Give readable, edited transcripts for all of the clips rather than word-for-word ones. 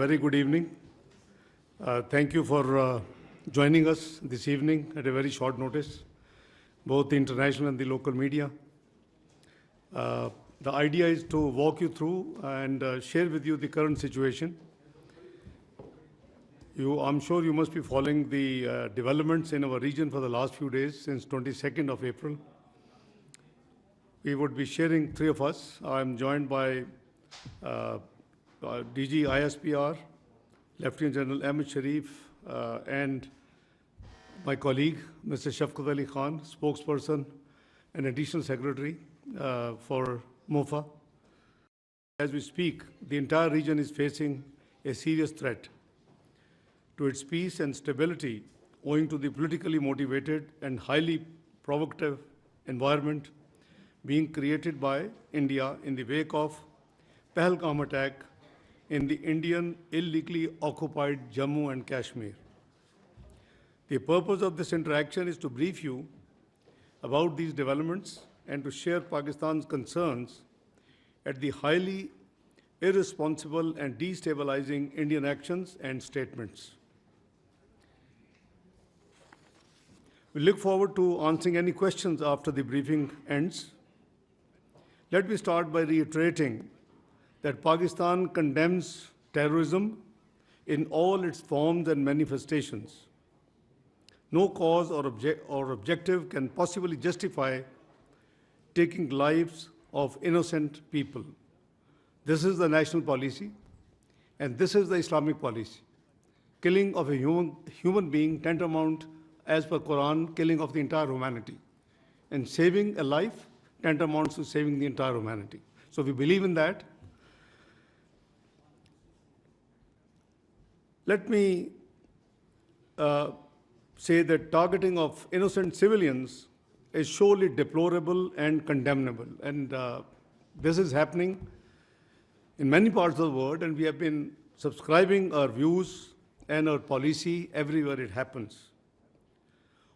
Very good evening. Thank you for joining us this evening at a very short notice, both the international and the local media. The idea is to walk you through and share with you the current situation. I'm sure you must be following the developments in our region for the last few days since 22nd of April. We would be sharing, three of us. I'm joined by DG ISPR, Lieutenant General Ahmed Sharif, and my colleague, Mr. Shafqat Ali Khan, spokesperson and additional secretary for MOFA. As we speak, the entire region is facing a serious threat to its peace and stability owing to the politically motivated and highly provocative environment being created by India in the wake of Pahalgam attack in the Indian illegally occupied Jammu and Kashmir. The purpose of this interaction is to brief you about these developments and to share Pakistan's concerns at the highly irresponsible and destabilizing Indian actions and statements. We look forward to answering any questions after the briefing ends. Let me start by reiterating that Pakistan condemns terrorism in all its forms and manifestations. No cause or objective can possibly justify taking lives of innocent people. This is the national policy, and this is the Islamic policy. Killing of a human being tantamount, as per Quran, killing of the entire humanity. And saving a life tantamounts to saving the entire humanity. So we believe in that. Let me say that targeting of innocent civilians is surely deplorable and condemnable. And this is happening in many parts of the world, and we have been subscribing our views and our policy everywhere it happens.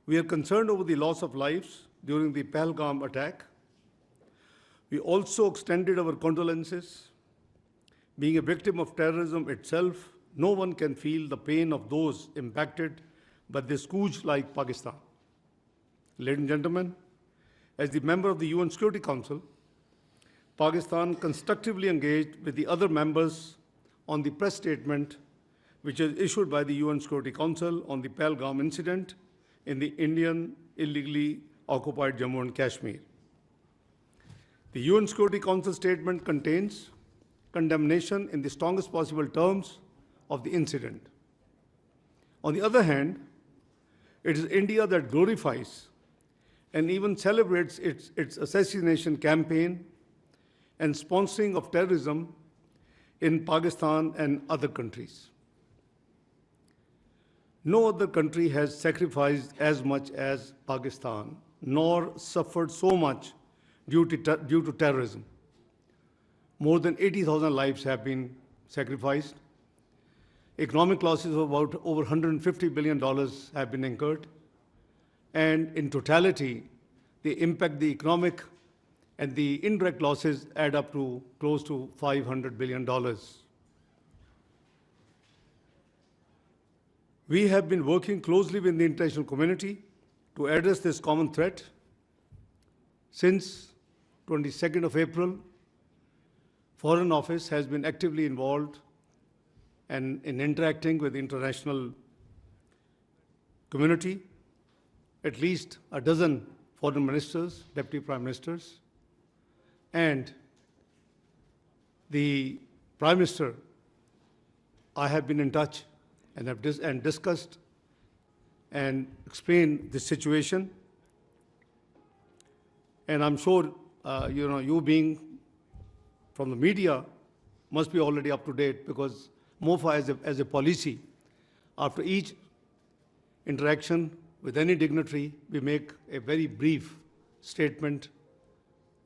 We are concerned over the loss of lives during the Pahalgam attack. We also extended our condolences. Being a victim of terrorism itself, no one can feel the pain of those impacted by this scourge like Pakistan. Ladies and gentlemen, as the member of the UN Security Council, Pakistan constructively engaged with the other members on the press statement which is issued by the UN Security Council on the Pahalgam incident in the Indian illegally occupied Jammu and Kashmir. The UN Security Council statement contains condemnation in the strongest possible terms of the incident. On the other hand, it is India that glorifies and even celebrates its assassination campaign and sponsoring of terrorism in Pakistan and other countries. No other country has sacrificed as much as Pakistan, nor suffered so much due to terrorism. More than 80,000 lives have been sacrificed. Economic losses of about over $150 billion have been incurred. And in totality, the economic and the indirect losses add up to close to $500 billion. We have been working closely with the international community to address this common threat. Since 22nd of April, Foreign Office has been actively involved and in interacting with the international community. At least a dozen foreign ministers, deputy prime ministers, and the Prime Minister, I have been in touch and have discussed and explained the situation. And I'm sure, you being from the media must be already up to date, because MOFA as a policy, after each interaction with any dignitary, we make a very brief statement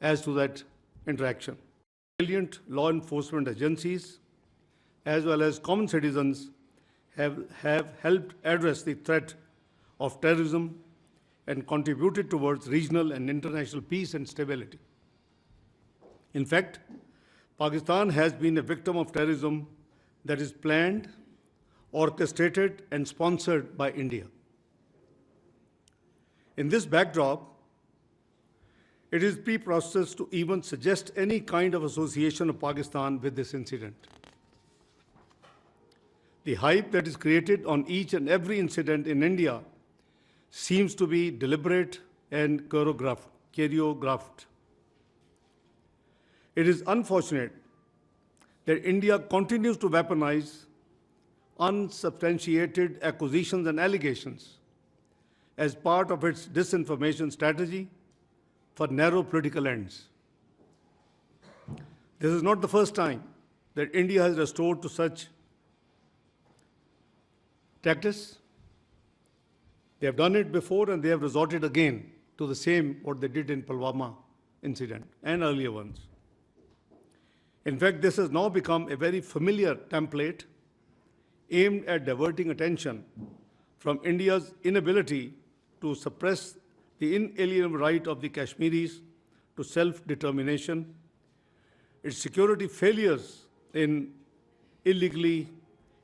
as to that interaction. Brilliant law enforcement agencies, as well as common citizens, have helped address the threat of terrorism and contributed towards regional and international peace and stability. In fact, Pakistan has been a victim of terrorism that is planned, orchestrated, and sponsored by India. In this backdrop, it is preposterous to even suggest any kind of association of Pakistan with this incident. The hype that is created on each and every incident in India seems to be deliberate and choreographed. It is unfortunate that India continues to weaponize unsubstantiated accusations and allegations as part of its disinformation strategy for narrow political ends. This is not the first time that India has resorted to such practice. They have done it before and they have resorted again to the same what they did in Pulwama incident and earlier ones. In fact, this has now become a very familiar template aimed at diverting attention from India's inability to suppress the inalienable right of the Kashmiris to self-determination, its security failures in illegally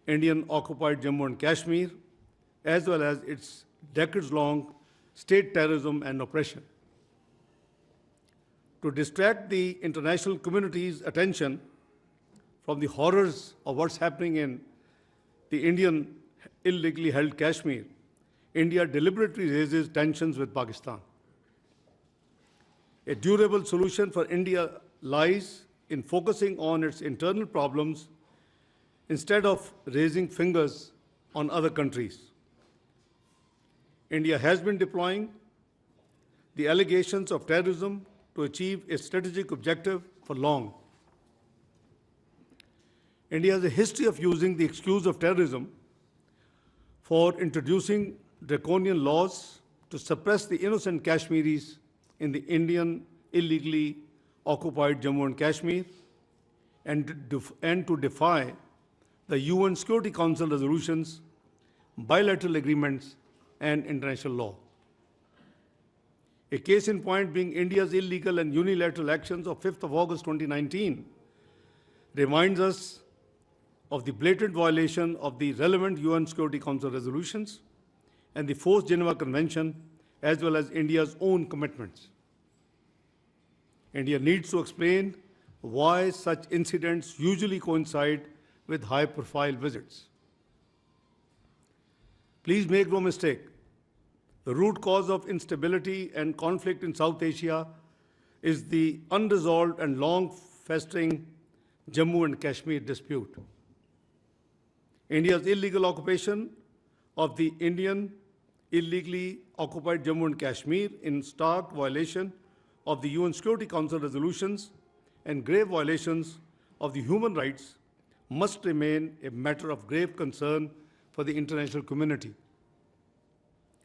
Indian-occupied Jammu and Kashmir, as well as its decades-long state terrorism and oppression. To distract the international community's attention from the horrors of what's happening in the Indian illegally held Kashmir, India deliberately raises tensions with Pakistan. A durable solution for India lies in focusing on its internal problems instead of raising fingers on other countries. India has been deploying the allegations of terrorism to achieve a strategic objective for long. India has a history of using the excuse of terrorism for introducing draconian laws to suppress the innocent Kashmiris in the Indian illegally occupied Jammu and Kashmir and to defy the UN Security Council resolutions, bilateral agreements, and international law. A case in point being India's illegal and unilateral actions of 5th of August 2019 reminds us of the blatant violation of the relevant UN Security Council resolutions and the 4th Geneva Convention, as well as India's own commitments. India needs to explain why such incidents usually coincide with high-profile visits. Please make no mistake, the root cause of instability and conflict in South Asia is the unresolved and long-festering Jammu and Kashmir dispute. India's illegal occupation of the Indian illegally occupied Jammu and Kashmir in stark violation of the UN Security Council resolutions and grave violations of the human rights must remain a matter of grave concern for the international community.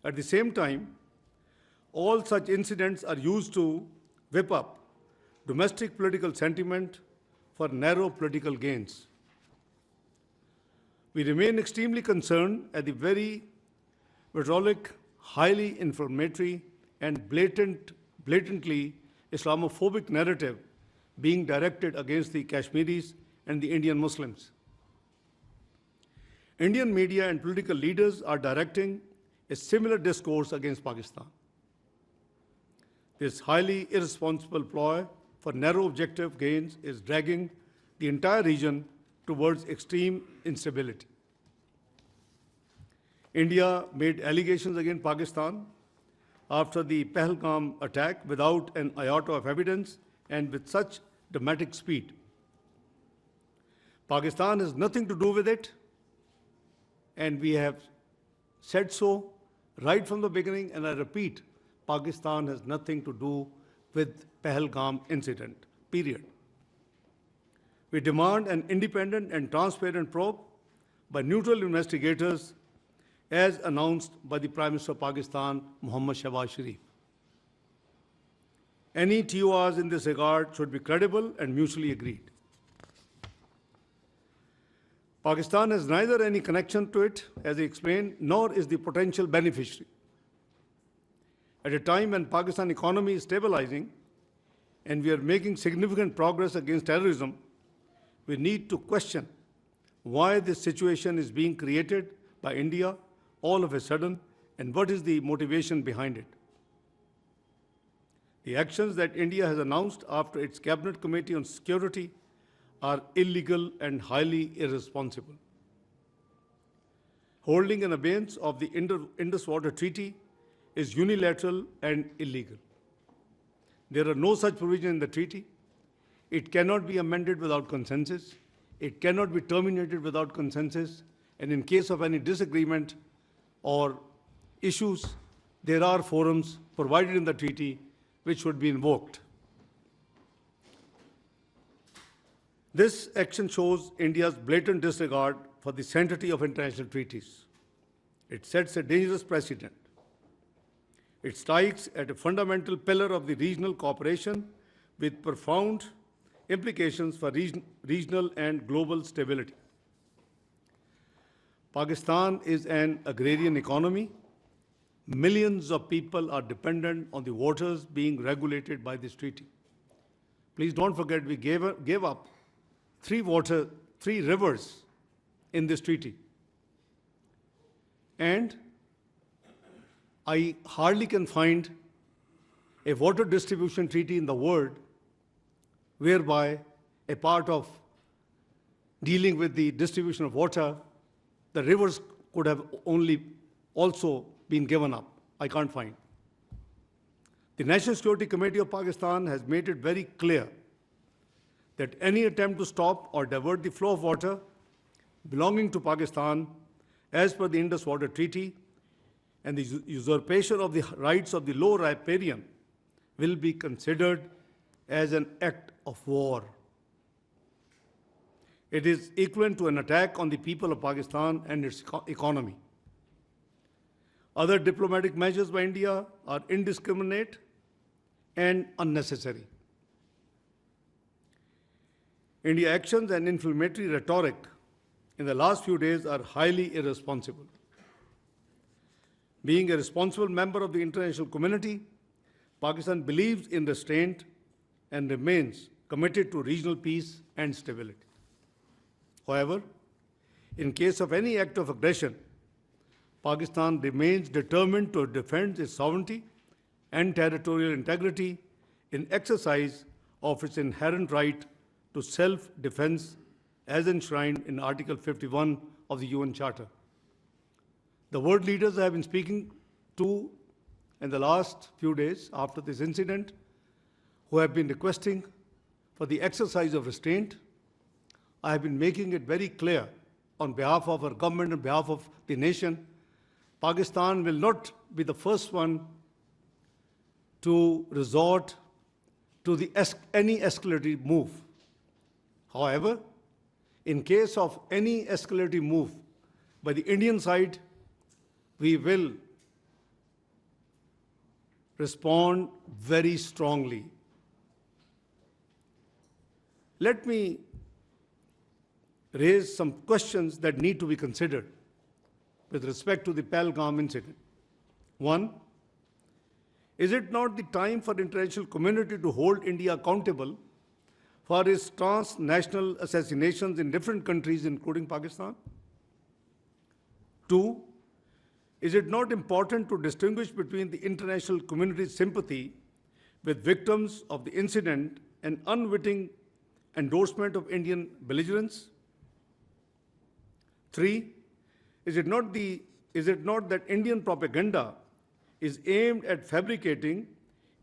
At the same time, all such incidents are used to whip up domestic political sentiment for narrow political gains. We remain extremely concerned at the very vitriolic, highly inflammatory, and blatantly Islamophobic narrative being directed against the Kashmiris and the Indian Muslims. Indian media and political leaders are directing a similar discourse against Pakistan. This highly irresponsible ploy for narrow objective gains is dragging the entire region towards extreme instability. India made allegations against Pakistan after the Pahalgam attack without an iota of evidence and with such dramatic speed. Pakistan has nothing to do with it, and we have said so right from the beginning, and I repeat, Pakistan has nothing to do with Pahalgam incident, period. We demand an independent and transparent probe by neutral investigators as announced by the Prime Minister of Pakistan, Mohammad Shahbaz Sharif. Any TORs in this regard should be credible and mutually agreed. Pakistan has neither any connection to it, as I explained, nor is the potential beneficiary. At a time when Pakistan economy is stabilizing and we are making significant progress against terrorism, we need to question why this situation is being created by India all of a sudden, and what is the motivation behind it. The actions that India has announced after its Cabinet Committee on Security are illegal and highly irresponsible. Holding an abeyance of the Indus Waters Treaty is unilateral and illegal. There are no such provisions in the treaty. It cannot be amended without consensus. It cannot be terminated without consensus. And in case of any disagreement or issues, there are forums provided in the treaty which should be invoked. This action shows India's blatant disregard for the sanctity of international treaties. It sets a dangerous precedent. It strikes at a fundamental pillar of the regional cooperation with profound implications for regional and global stability. Pakistan is an agrarian economy. Millions of people are dependent on the waters being regulated by this treaty. Please don't forget, we gave up three rivers in this treaty. And I hardly can find a water distribution treaty in the world whereby a part of dealing with the distribution of water, the rivers could have only also been given up. I can't find. The National Security Committee of Pakistan has made it very clear that any attempt to stop or divert the flow of water belonging to Pakistan as per the Indus Waters Treaty and the usurpation of the rights of the low riparian will be considered as an act of war. It is equivalent to an attack on the people of Pakistan and its economy. Other diplomatic measures by India are indiscriminate and unnecessary. India's actions and inflammatory rhetoric in the last few days are highly irresponsible. Being a responsible member of the international community, Pakistan believes in restraint and remains committed to regional peace and stability. However, in case of any act of aggression, Pakistan remains determined to defend its sovereignty and territorial integrity in exercise of its inherent right to self-defense as enshrined in Article 51 of the UN Charter. The world leaders I have been speaking to in the last few days after this incident, who have been requesting for the exercise of restraint, I have been making it very clear on behalf of our government, on behalf of the nation, Pakistan will not be the first one to resort to any escalatory move. However, in case of any escalatory move by the Indian side, we will respond very strongly. Let me raise some questions that need to be considered with respect to the Pahalgam incident. One, is it not the time for the international community to hold India accountable for its transnational assassinations in different countries, including Pakistan? Two, is it not important to distinguish between the international community's sympathy with victims of the incident and unwitting endorsement of Indian belligerence? Three, is it not that Indian propaganda is aimed at fabricating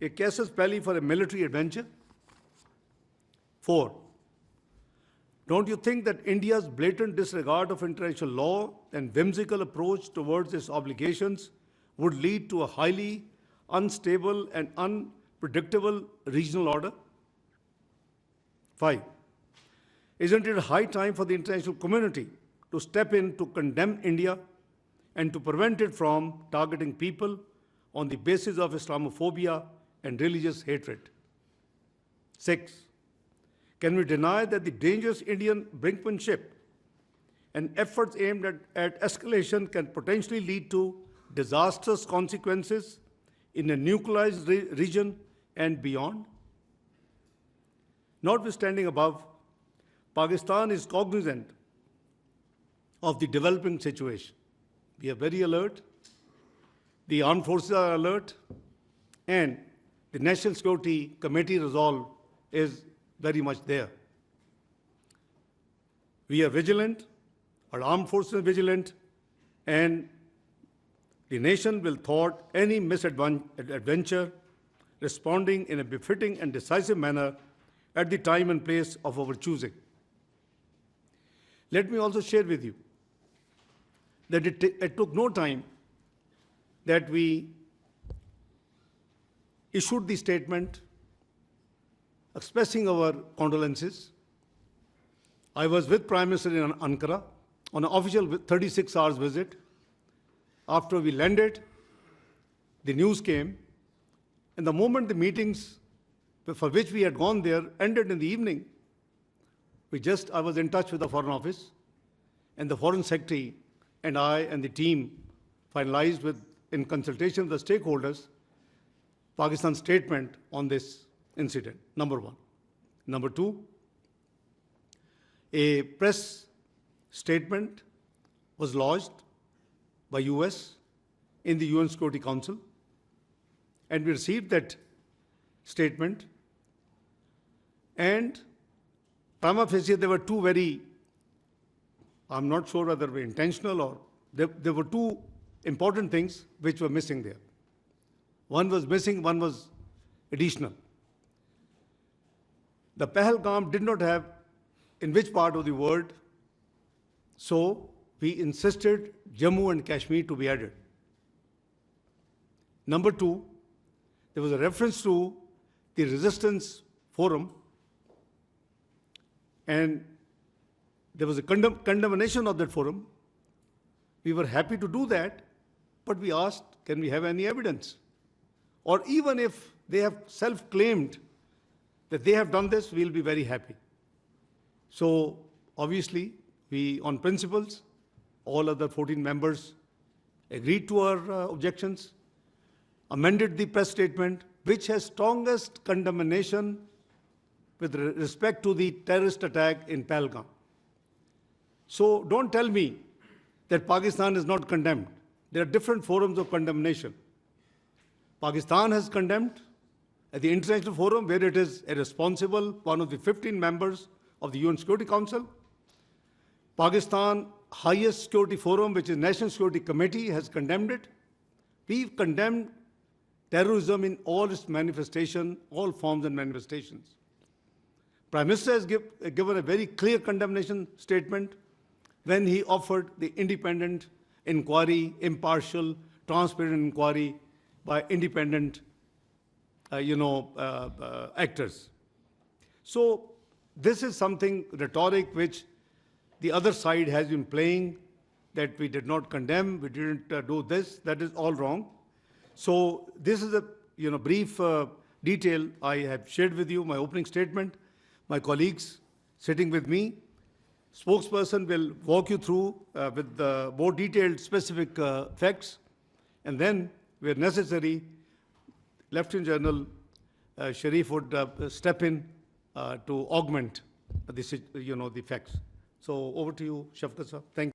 a casus belli for a military adventure? Four, don't you think that India's blatant disregard of international law and whimsical approach towards its obligations would lead to a highly unstable and unpredictable regional order? Five, isn't it high time for the international community to step in to condemn India and to prevent it from targeting people on the basis of Islamophobia and religious hatred? Six, can we deny that the dangerous Indian brinkmanship and efforts aimed at escalation can potentially lead to disastrous consequences in a nuclearized region and beyond? Notwithstanding above, Pakistan is cognizant of the developing situation. We are very alert, the armed forces are alert, and the National Security Committee resolve is very much there. We are vigilant, our armed forces are vigilant, and the nation will thwart any misadventure, responding in a befitting and decisive manner at the time and place of our choosing. Let me also share with you that it took no time that we issued the statement expressing our condolences. I was with Prime Minister in Ankara on an official 36 hours visit. After we landed, the news came, and the moment the meetings for which we had gone there ended in the evening, I was in touch with the Foreign Office, and the Foreign Secretary and I and the team finalized in consultation with the stakeholders, Pakistan's statement on this incident, number one. Number two, a press statement was lodged by US in the UN Security Council, and we received that statement, and prima facie there were two I'm not sure whether they were intentional or there were two important things which were missing there. One was missing, one was additional. The Pahalgam did not have in which part of the world, so we insisted Jammu and Kashmir to be added. Number two, there was a reference to the resistance forum, and there was a condemnation of that forum. We were happy to do that, but we asked, can we have any evidence? Or even if they have self-claimed that they have done this, we'll be very happy. So obviously, we, on principles, all other 14 members agreed to our objections, amended the press statement, which has strongest condemnation with respect to the terrorist attack in Pahalgam. So don't tell me that Pakistan is not condemned. There are different forums of condemnation. Pakistan has condemned at the international forum, where it is a responsible, one of the 15 members of the UN Security Council. Pakistan highest security forum, which is National Security Committee, has condemned it. We've condemned terrorism in all its manifestation, all forms and manifestations. Prime Minister has given a very clear condemnation statement when he offered the independent inquiry, impartial, transparent inquiry by independent, actors. So this is something rhetoric which the other side has been playing, that we did not condemn, we didn't do this. That is all wrong. So this is a brief detail I have shared with you, my opening statement. My colleagues sitting with me, spokesperson will walk you through with more detailed specific facts, and then, where necessary, Lieutenant General Sharif would step in to augment the facts. So over to you, Shafqat sir. Thank you.